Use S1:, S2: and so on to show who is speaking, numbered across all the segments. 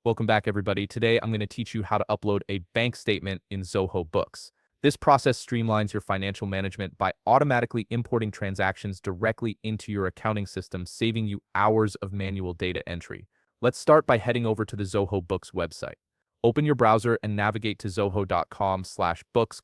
S1: Welcome back, everybody. Today, I'm going to teach you how to upload a bank statement in Zoho Books. This process streamlines your financial management by automatically importing transactions directly into your accounting system, saving you hours of manual data entry. Let's start by heading over to the Zoho Books website. Open your browser and navigate to zoho.com/books,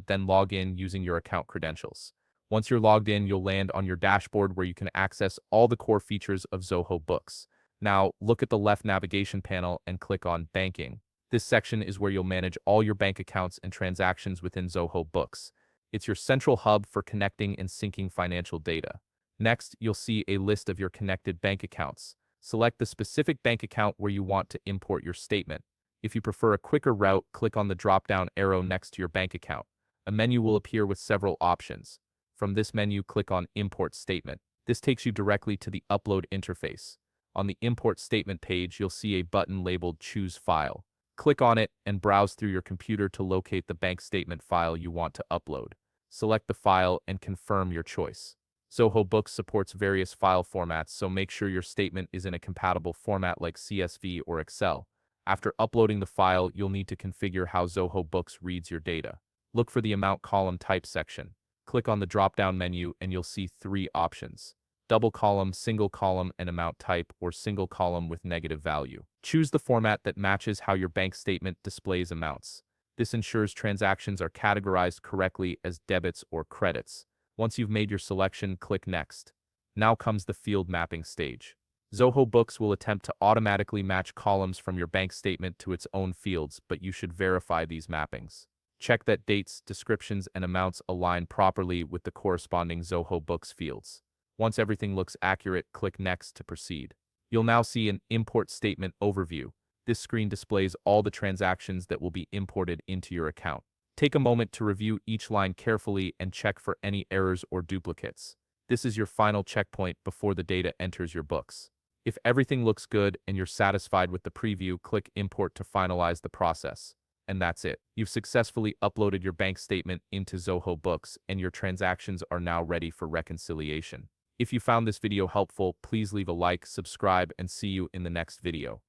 S1: then log in using your account credentials. Once you're logged in, you'll land on your dashboard where you can access all the core features of Zoho Books. Now, look at the left navigation panel and click on Banking. This section is where you'll manage all your bank accounts and transactions within Zoho Books. It's your central hub for connecting and syncing financial data. Next, you'll see a list of your connected bank accounts. Select the specific bank account where you want to import your statement. If you prefer a quicker route, click on the drop-down arrow next to your bank account. A menu will appear with several options. From this menu, click on Import Statement. This takes you directly to the Upload interface. On the Import Statement page, you'll see a button labeled Choose File. Click on it and browse through your computer to locate the bank statement file you want to upload. Select the file and confirm your choice. Zoho Books supports various file formats, so make sure your statement is in a compatible format like CSV or Excel. After uploading the file, you'll need to configure how Zoho Books reads your data. Look for the Amount Column Type section. Click on the drop-down menu and you'll see three options: double column, single column, and amount type, or single column with negative value. Choose the format that matches how your bank statement displays amounts. This ensures transactions are categorized correctly as debits or credits. Once you've made your selection, click Next. Now comes the field mapping stage. Zoho Books will attempt to automatically match columns from your bank statement to its own fields, but you should verify these mappings. Check that dates, descriptions, and amounts align properly with the corresponding Zoho Books fields. Once everything looks accurate, click Next to proceed. You'll now see an Import Statement overview. This screen displays all the transactions that will be imported into your account. Take a moment to review each line carefully and check for any errors or duplicates. This is your final checkpoint before the data enters your books. If everything looks good and you're satisfied with the preview, click Import to finalize the process. And that's it. You've successfully uploaded your bank statement into Zoho Books, and your transactions are now ready for reconciliation. If you found this video helpful, please leave a like, subscribe, and see you in the next video.